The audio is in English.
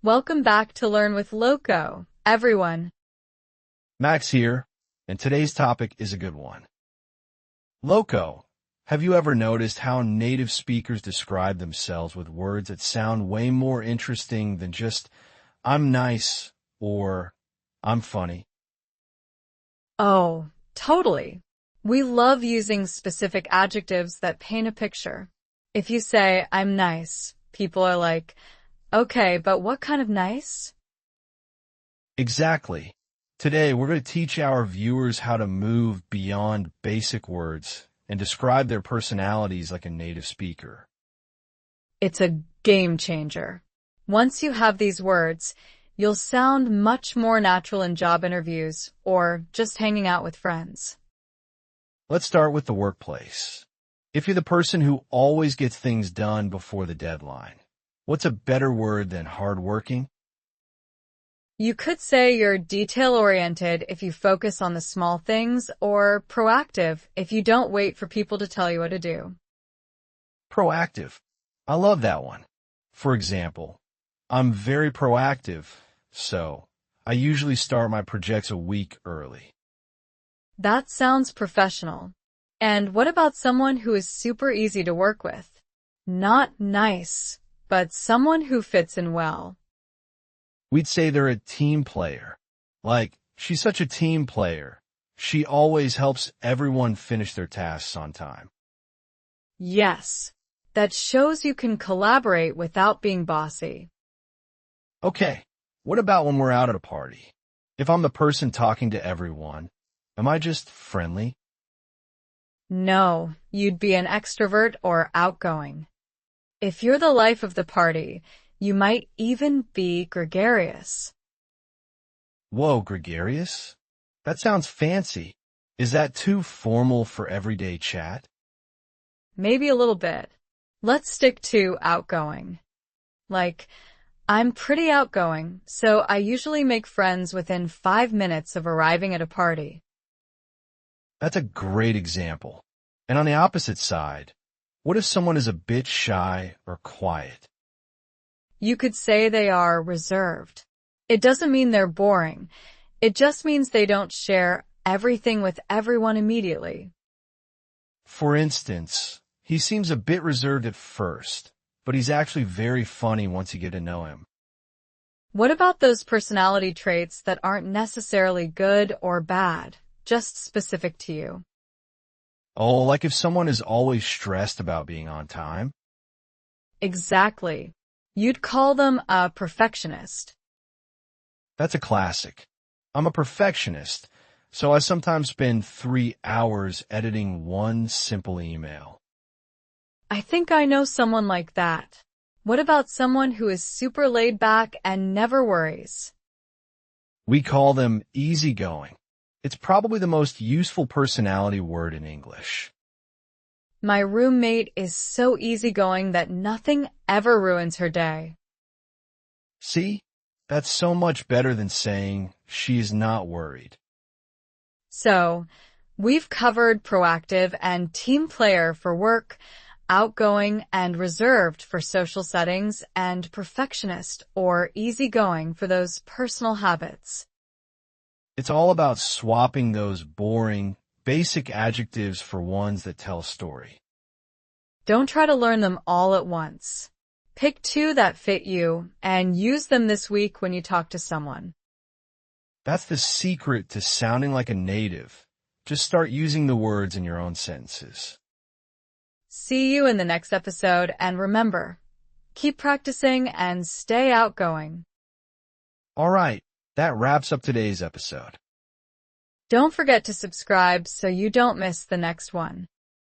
Welcome back to Learn with Loco, everyone. Max here, and today's topic is a good one. Loco. Have you ever noticed how native speakers describe themselves with words that sound way more interesting than just, I'm nice or I'm funny? Oh, totally. We love using specific adjectives that paint a picture. If you say, I'm nice, people are like, okay, but what kind of nice? Exactly. Today, we're going to teach our viewers how to move beyond basic words and describe their personalities like a native speaker. It's a game changer. Once you have these words, you'll sound much more natural in job interviews or just hanging out with friends. Let's start with the workplace. If you're the person who always gets things done before the deadline, what's a better word than hardworking? You could say you're detail-oriented if you focus on the small things, or proactive if you don't wait for people to tell you what to do. Proactive. I love that one. For example, I'm very proactive, so I usually start my projects a week early. That sounds professional. And what about someone who is super easy to work with? Not nice, but someone who fits in well. We'd say they're a team player. Like, she's such a team player. She always helps everyone finish their tasks on time. Yes, that shows you can collaborate without being bossy. Okay, what about when we're out at a party? If I'm the person talking to everyone, am I just friendly? No, you'd be an extrovert or outgoing. If you're the life of the party, you might even be gregarious. Whoa, gregarious? That sounds fancy. Is that too formal for everyday chat? Maybe a little bit. Let's stick to outgoing. Like, I'm pretty outgoing, so I usually make friends within 5 minutes of arriving at a party. That's a great example. And on the opposite side, what if someone is a bit shy or quiet? You could say they are reserved. It doesn't mean they're boring. It just means they don't share everything with everyone immediately. For instance, he seems a bit reserved at first, but he's actually very funny once you get to know him. What about those personality traits that aren't necessarily good or bad, just specific to you? Oh, like if someone is always stressed about being on time? Exactly. You'd call them a perfectionist. That's a classic. I'm a perfectionist, so I sometimes spend 3 hours editing one simple email. I think I know someone like that. What about someone who is super laid back and never worries? We call them easygoing. It's probably the most useful personality word in English. My roommate is so easygoing that nothing ever ruins her day. See? That's so much better than saying she is not worried. So, we've covered proactive and team player for work, outgoing and reserved for social settings, and perfectionist or easygoing for those personal habits. It's all about swapping those boring, basic adjectives for ones that tell a story. Don't try to learn them all at once. Pick 2 that fit you and use them this week when you talk to someone. That's the secret to sounding like a native. Just start using the words in your own sentences. See you in the next episode, and remember, keep practicing and stay outgoing. All right, that wraps up today's episode. Don't forget to subscribe so you don't miss the next one.